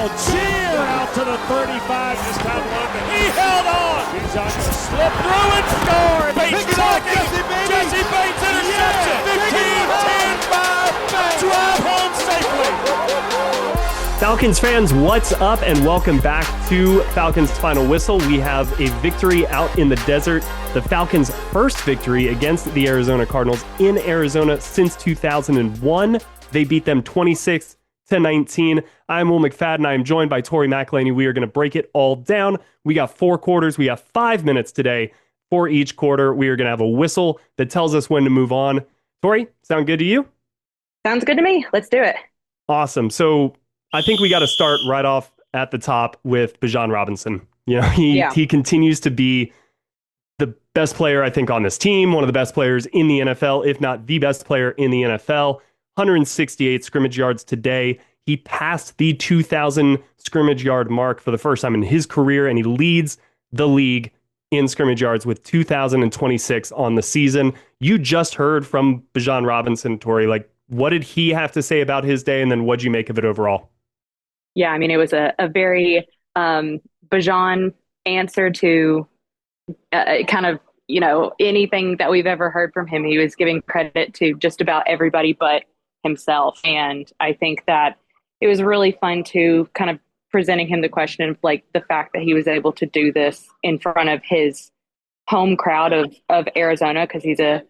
Algier out to the 35. This time London. He held on. Bijan slipped through and scored. Bates talking. Jesse Bates interception. 15-10. Drive home safely. Falcons fans, what's up, and welcome back to Falcons Final Whistle. We have a victory out in the desert. The Falcons' first victory against the Arizona Cardinals in Arizona since 2001. They beat them 26-19. I'm McFadden. I'm joined by Tori McElhaney. We are going to break it all down. We got 4 quarters. We have 5 minutes today for each quarter. We are going to have a whistle that tells us when to move on. Tori, sound good to you? Sounds good to me. Let's do it. Awesome. So I think we got to start right off at the top with Bijan Robinson. You know, he continues to be the best player, I think, on this team, one of the best players in the NFL, if not the best player in the NFL. 168 scrimmage yards today. He passed the 2,000 scrimmage yard mark for the first time in his career, and he leads the league in scrimmage yards with 2,026 on the season. You just heard from Bijan Robinson, Tori. Like, what did he have to say about his day, and then what'd you make of it overall? Yeah, I mean, it was a very Bijan answer to kind of, anything that we've ever heard from him. He was giving credit to just about everybody but himself. And I think that it was really fun to kind of presenting him the question of like the fact that he was able to do this in front of his home crowd of Arizona, because he's a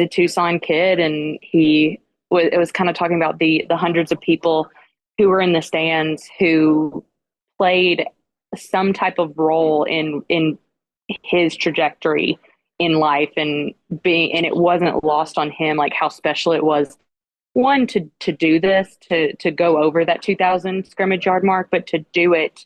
Tucson kid, and it was kind of talking about the hundreds of people who were in the stands who played some type of role in his trajectory in life, and it wasn't lost on him like how special it was, one, to do this, to go over that 2,000 scrimmage yard mark, but to do it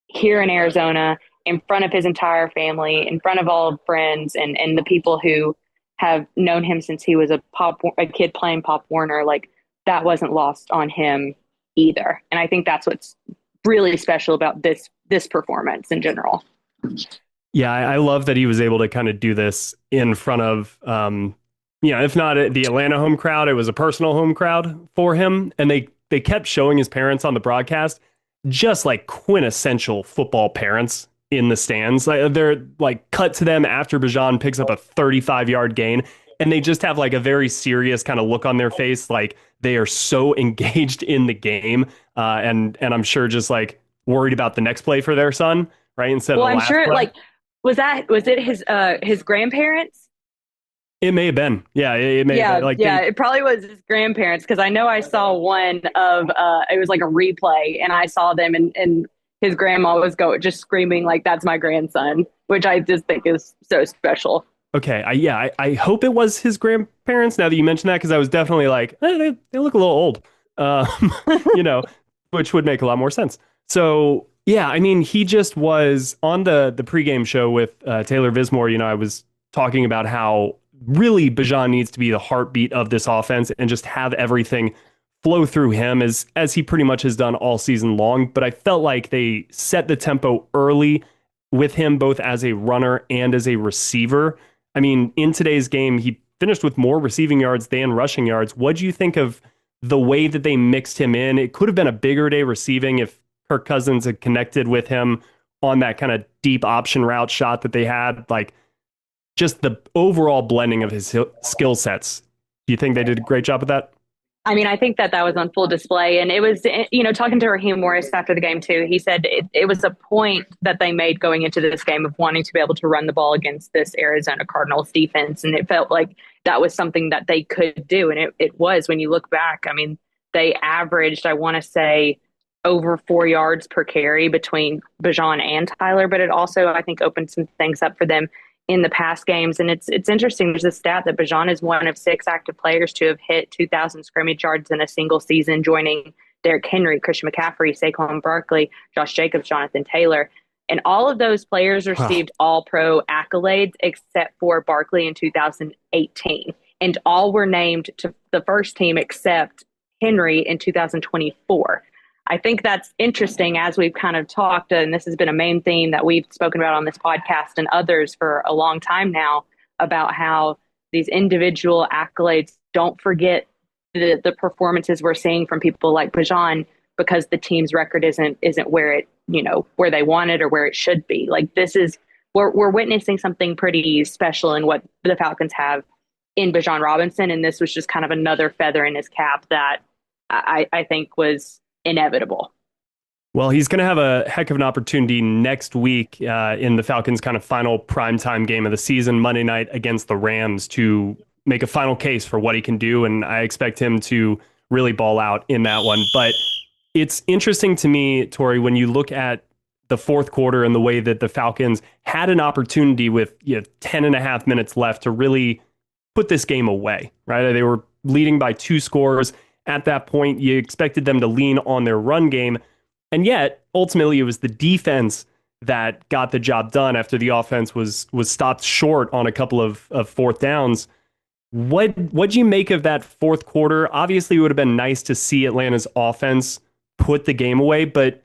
here in Arizona in front of his entire family, in front of all friends and the people who have known him since he was a kid playing Pop Warner. Like, that wasn't lost on him either. And I think that's what's really special about this performance in general. Yeah, I love that he was able to kind of do this in front of, if not the Atlanta home crowd, it was a personal home crowd for him. And they kept showing his parents on the broadcast, just like quintessential football parents in the stands. Like, they're like cut to them after Bijan picks up a 35-yard gain, and they just have like a very serious kind of look on their face, like they are so engaged in the game, and I'm sure just like worried about the next play for their son, right? Instead of the I'm last sure play. like was it his grandparents? It may have been. Yeah, it may have been. Like, it probably was his grandparents, because I know I saw one of it was like a replay, and I saw them, and his grandma was just screaming like, "That's my grandson," which I just think is so special. Okay, I hope it was his grandparents, now that you mentioned that, because I was definitely like, they look a little old, which would make a lot more sense. So, yeah, I mean, he just was on the pregame show with Taylor Vismore. I was talking about how really Bijan needs to be the heartbeat of this offense and just have everything flow through him as he pretty much has done all season long. But I felt like they set the tempo early with him, both as a runner and as a receiver. I mean, in today's game, he finished with more receiving yards than rushing yards. What do you think of the way that they mixed him in? It could have been a bigger day receiving if Kirk Cousins had connected with him on that kind of deep option route shot that they had. Like, just the overall blending of his skill sets. Do you think they did a great job with that? I mean, I think that was on full display. And it was, talking to Raheem Morris after the game too, he said it was a point that they made going into this game of wanting to be able to run the ball against this Arizona Cardinals defense. And it felt like that was something that they could do. And it was, when you look back, I mean, they averaged, I want to say, over 4 yards per carry between Bijan and Tyler. But it also, I think, opened some things up for them in the past games. And it's interesting. There's a stat that Bijan is one of 6 active players to have hit 2,000 scrimmage yards in a single season, joining Derrick Henry, Christian McCaffrey, Saquon Barkley, Josh Jacobs, Jonathan Taylor. And all of those players received all-pro accolades except for Barkley in 2018. And all were named to the first team except Henry in 2024. I think that's interesting, as we've kind of talked, and this has been a main theme that we've spoken about on this podcast and others for a long time now, about how these individual accolades, don't forget the performances we're seeing from people like Bijan, because the team's record isn't where it, where they want it or where it should be. Like we're witnessing something pretty special in what the Falcons have in Bijan Robinson, and this was just kind of another feather in his cap that I think was inevitable. Well, he's going to have a heck of an opportunity next week in the Falcons' kind of final primetime game of the season, Monday night against the Rams, to make a final case for what he can do, and I expect him to really ball out in that one. But it's interesting to me, Tori, when you look at the fourth quarter and the way that the Falcons had an opportunity with 10 and a half minutes left to really put this game away, right? They were leading by 2 scores. At that point, you expected them to lean on their run game. And yet, ultimately, it was the defense that got the job done after the offense was stopped short on a couple of fourth downs. What'd you make of that fourth quarter? Obviously, it would have been nice to see Atlanta's offense put the game away, but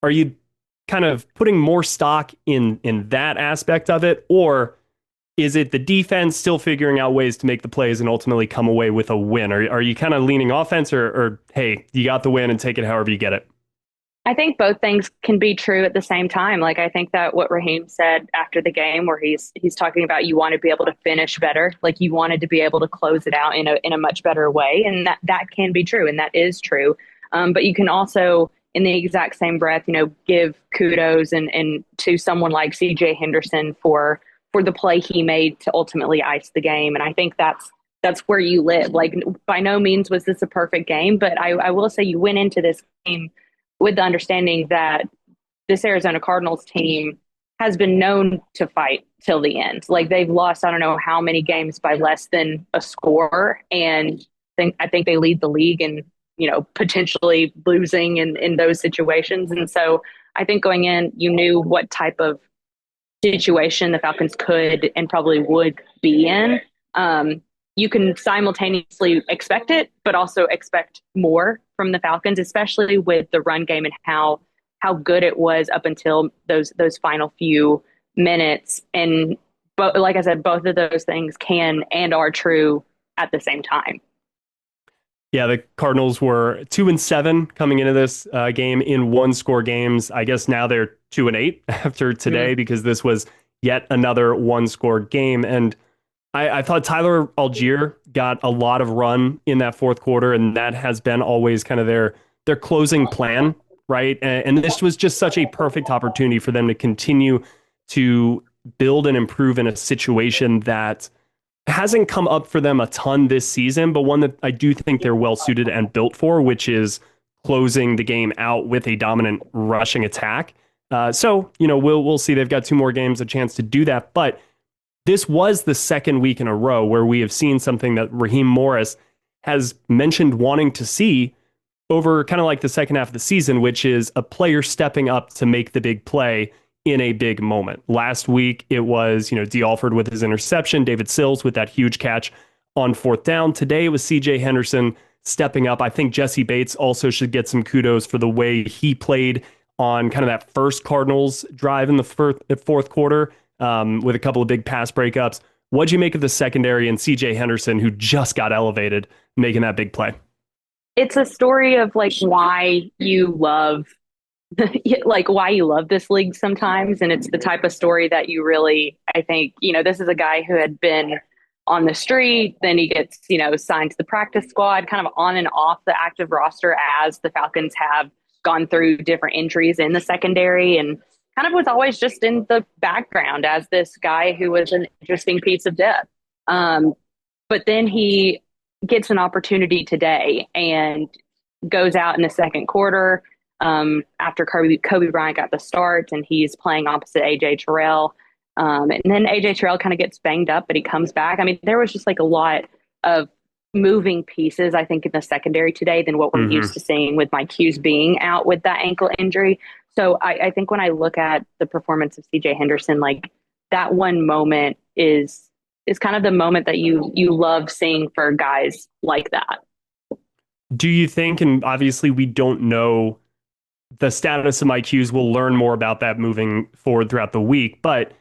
are you kind of putting more stock in that aspect of it, or is it the defense still figuring out ways to make the plays and ultimately come away with a win? Are you kind of leaning offense, or hey, you got the win and take it however you get it? I think both things can be true at the same time. Like, I think that what Raheem said after the game, where he's talking about you want to be able to finish better, like you wanted to be able to close it out in a much better way, and that can be true, and that is true. But you can also, in the exact same breath, give kudos and to someone like C.J. Henderson for the play he made to ultimately ice the game, and I think that's where you live. Like, by no means was this a perfect game, but I will say you went into this game with the understanding that this Arizona Cardinals team has been known to fight till the end. Like, they've lost, I don't know how many games by less than a score. And I think they lead the league in, potentially losing in those situations. And so I think going in, you knew what type of situation the Falcons could and probably would be in. You can simultaneously expect it, but also expect more from the Falcons, especially with the run game and how good it was up until those final few minutes. And like I said, both of those things can and are true at the same time. Yeah, the Cardinals were 2-7 coming into this game in 1-score games. I guess now they're 2-8 after today because this was yet another 1-score game. And I thought Tyler Algier got a lot of run in that fourth quarter, and that has been always kind of their closing plan, right? And this was just such a perfect opportunity for them to continue to build and improve in a situation that hasn't come up for them a ton this season, but one that I do think they're well suited and built for, which is closing the game out with a dominant rushing attack. So we'll see. They've got 2 more games, a chance to do that, but this was the second week in a row where we have seen something that Raheem Morris has mentioned wanting to see over kind of like the second half of the season, which is a player stepping up to make the big play in a big moment. Last week, it was, D. Alford with his interception, David Sills with that huge catch on fourth down. Today, it was C.J. Henderson stepping up. I think Jesse Bates also should get some kudos for the way he played on kind of that first Cardinals drive in the fourth quarter. With a couple of big pass breakups. What'd you make of the secondary and C.J. Henderson, who just got elevated, making that big play? It's a story of why you love this league sometimes. And it's the type of story that you really, I think, this is a guy who had been on the street, then he gets, signed to the practice squad, kind of on and off the active roster as the Falcons have gone through different injuries in the secondary, and kind of was always just in the background as this guy who was an interesting piece of depth. But then he gets an opportunity today and goes out in the second quarter after Kobe Bryant got the start, and he's playing opposite A.J. Terrell. And then A.J. Terrell kind of gets banged up, but he comes back. I mean, there was just a lot of moving pieces, I think, in the secondary today than what we're used to seeing with Mike Hughes being out with that ankle injury. So I think when I look at the performance of C.J. Henderson, that one moment is kind of the moment that you love seeing for guys like that. Do you think, and obviously we don't know the status of Mike Hughes, we'll learn more about that moving forward throughout the week, but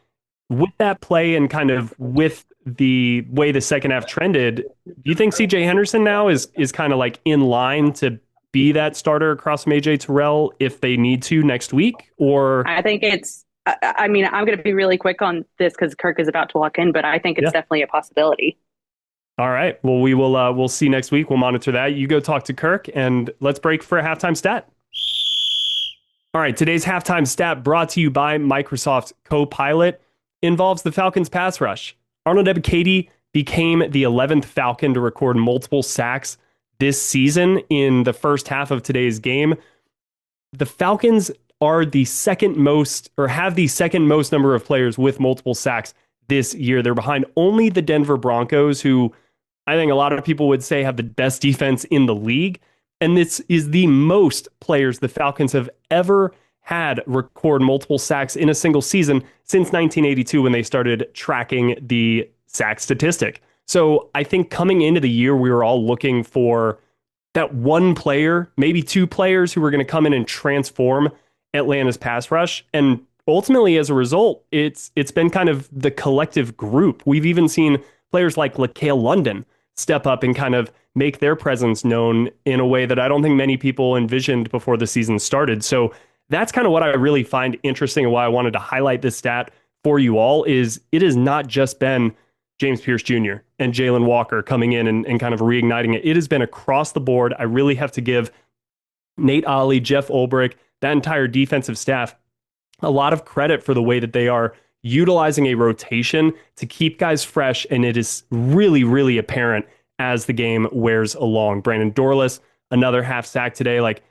with that play and kind of with the way the second half trended, do you think C.J. Henderson now is kind of in line to be that starter across from AJ Terrell if they need to next week? Or I think I mean, I'm going to be really quick on this because Kirk is about to walk in, but I think it's definitely a possibility. All right. Well, we'll see next week. We'll monitor that. You go talk to Kirk, and let's break for a halftime stat. All right. Today's halftime stat, brought to you by Microsoft Copilot, involves the Falcons pass rush. Arnold Ebiketie became the 11th Falcon to record multiple sacks this season in the first half of today's game. The Falcons are the second most, or have the second most number of players with multiple sacks this year. They're behind only the Denver Broncos, who I think a lot of people would say have the best defense in the league. And this is the most players the Falcons have ever had record multiple sacks in a single season since 1982, when they started tracking the sack statistic. So I think coming into the year, we were all looking for that one player, maybe two players who were going to come in and transform Atlanta's pass rush. And ultimately, as a result, it's been kind of the collective group. We've even seen players like LaCale London step up and kind of make their presence known in a way that I don't think many people envisioned before the season started. So that's kind of what I really find interesting, and why I wanted to highlight this stat for you all. Is it has not just been James Pierce Jr. and Jalen Walker coming in and kind of reigniting it. It has been across the board. I really have to give Nate Ollie, Jeff Ulbrich, that entire defensive staff a lot of credit for the way that they are utilizing a rotation to keep guys fresh, and it is really, really apparent as the game wears along. Brandon Dorlus, another half sack today. Like,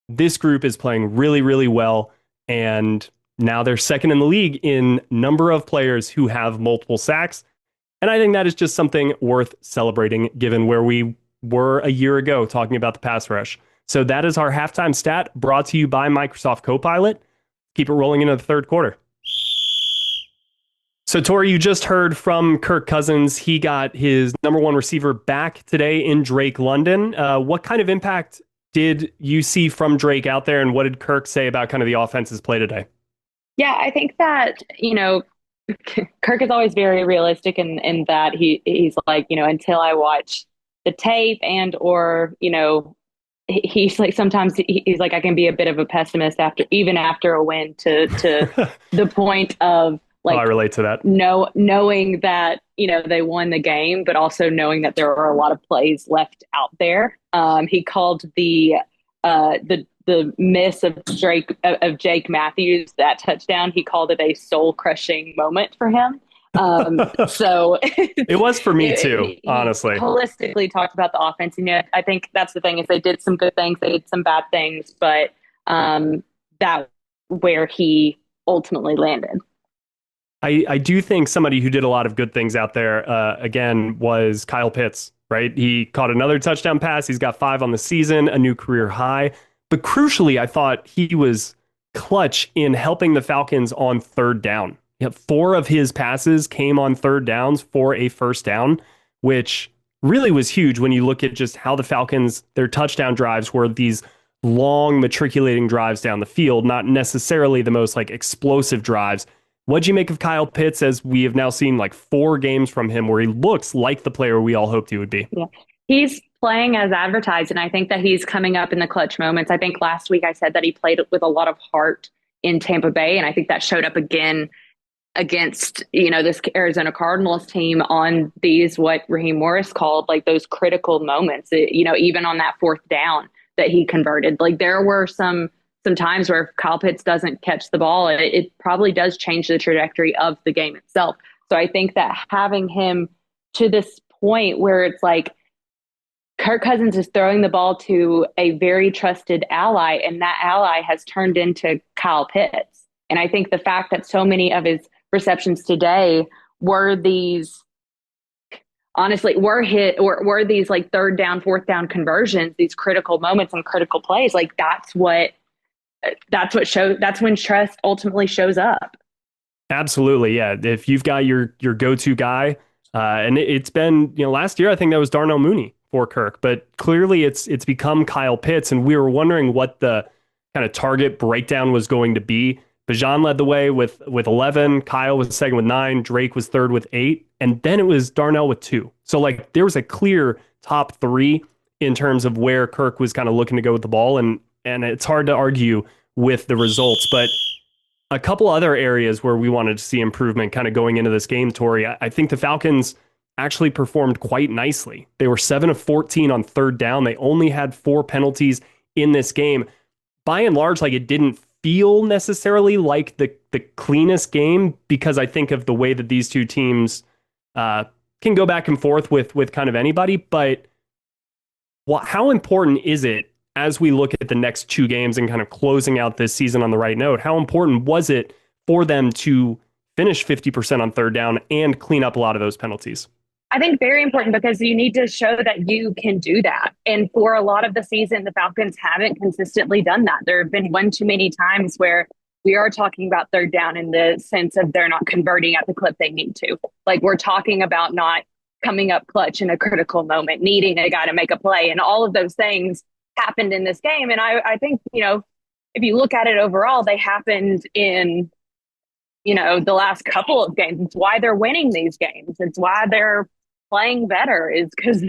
this group is playing really, really well, and now they're second in the league in number of players who have multiple sacks. And I think that is just something worth celebrating, given where we were a year ago talking about the pass rush. So that is our halftime stat, brought to you by Microsoft Copilot. Keep it rolling into the third quarter. So, Tori, you just heard from Kirk Cousins. He got his number one receiver back today in Drake London. What kind of impact did you see from Drake out there, and what did Kirk say about kind of the offense's play today? Yeah, I think that, Kirk is always very realistic in that he's like, until I watch the tape or, he's like, sometimes he's like, I can be a bit of a pessimist after a win to the point of like, I relate to that. Knowing that, they won the game, but also knowing that there are a lot of plays left out there. He called the miss of Jake Matthews, that touchdown, he called it a soul crushing moment for him. So it was for me too, honestly. Holistically talked about the offense. I think that's the thing, is they did some good things, they did some bad things, but that where he ultimately landed. I do think somebody who did a lot of good things out there, again, was Kyle Pitts, right? He caught another touchdown pass. He's got 5 on the season, a new career high. But crucially, I thought he was clutch in helping the Falcons on third down. 4 of his passes came on third downs for a first down, which really was huge when you look at just how the Falcons, their touchdown drives were these long matriculating drives down the field, not necessarily the most like explosive drives. What'd you make of Kyle Pitts, as we have now seen like 4 games from him where he looks like the player we all hoped he would be? Yeah, he's playing as advertised, and I think that he's coming up in the clutch moments. I think last week I said that he played with a lot of heart in Tampa Bay, and I think that showed up again against, this Arizona Cardinals team on these, what Raheem Morris called like those critical moments, even on that fourth down that he converted. Like, there were some times where if Kyle Pitts doesn't catch the ball, it probably does change the trajectory of the game itself. So I think that having him to this point where it's like Kirk Cousins is throwing the ball to a very trusted ally, and that ally has turned into Kyle Pitts. And I think the fact that so many of his receptions today were these, honestly, were these like third down, fourth down conversions, these critical moments and critical plays. Like, that's when trust ultimately shows up. Absolutely. Yeah. If you've got your go-to guy, and it's been, last year, I think that was Darnell Mooney for Kirk, but clearly it's become Kyle Pitts. And we were wondering what the kind of target breakdown was going to be. Bijan led the way with 11. Kyle was second with 9. Drake was third with 8. And then it was Darnell with 2. So like, there was a clear top 3 in terms of where Kirk was kind of looking to go with the ball, and it's hard to argue with the results. But a couple other areas where we wanted to see improvement kind of going into this game, Tori, I think the Falcons actually performed quite nicely. They were 7 of 14 on third down. They only had 4 penalties in this game. By and large, like, it didn't feel necessarily like the cleanest game, because I think of the way that these two teams can go back and forth with kind of anybody. But how important is it, as we look at the next 2 games and kind of closing out this season on the right note, how important was it for them to finish 50% on third down and clean up a lot of those penalties? I think very important, because you need to show that you can do that. And for a lot of the season, the Falcons haven't consistently done that. There have been one too many times where we are talking about third down in the sense of they're not converting at the clip they need to. Like, we're talking about not coming up clutch in a critical moment, needing a guy to make a play. And all of those things happened in this game. And I think, if you look at it overall, they happened in, the last couple of games. It's why they're winning these games. It's why they're playing better, is because,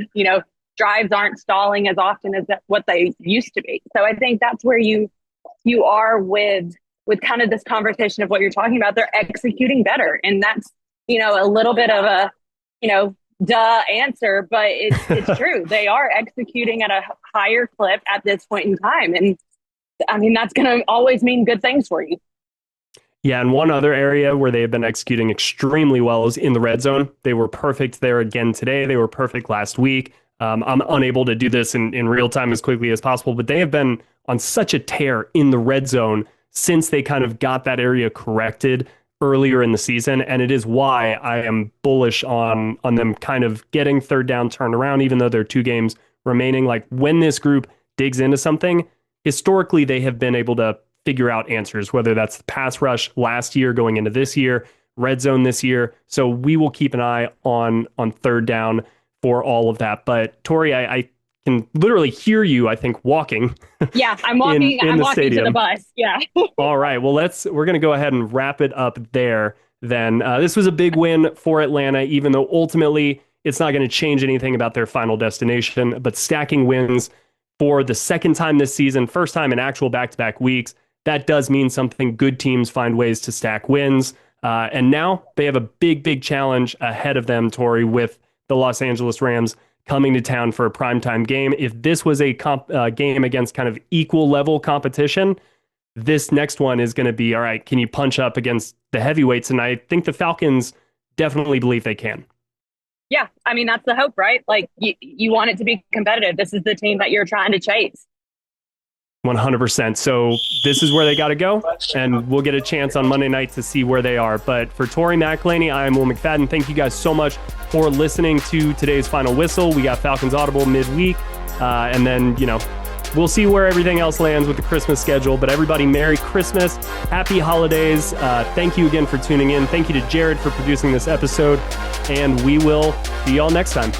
drives aren't stalling as often as what they used to be. So I think that's where you are with kind of this conversation of what you're talking about. They're executing better. And that's, a little bit of a, duh answer, but it's true. They are executing at a higher clip at this point in time. And I mean, that's going to always mean good things for you. Yeah, and one other area where they have been executing extremely well is in the red zone. They were perfect there again today. They were perfect last week. I'm unable to do this in real time as quickly as possible, but they have been on such a tear in the red zone since they kind of got that area corrected earlier in the season. And it is why I am bullish on them kind of getting third down turned around, even though there are 2 games remaining. Like, when this group digs into something, historically, they have been able to figure out answers, whether that's the pass rush last year going into this year, red zone this year. So we will keep an eye on third down for all of that. But Tori, I can literally hear you, I think, walking. Yeah, I'm walking. I'm walking stadium to the bus. Yeah. All right. Well, we're going to go ahead and wrap it up there. Then this was a big win for Atlanta, even though ultimately it's not going to change anything about their final destination. But stacking wins for the second time this season, first time in actual back-to-back weeks, that does mean something. Good teams find ways to stack wins. And now they have a big, big challenge ahead of them, Tori, with the Los Angeles Rams coming to town for a primetime game. If this was a game against kind of equal level competition, this next one is going to be, all right, can you punch up against the heavyweights? And I think the Falcons definitely believe they can. Yeah, I mean, that's the hope, right? Like, you want it to be competitive. This is the team that you're trying to chase. 100%. So this is where they got to go, and we'll get a chance on Monday night to see where they are. But for Tori McElhaney, I am Will McFadden. Thank you guys so much for listening to today's Final Whistle. We got Falcons Audible midweek, and then, we'll see where everything else lands with the Christmas schedule. But everybody, Merry Christmas, Happy Holidays. Thank you again for tuning in. Thank you to Jared for producing this episode, and we will see y'all next time.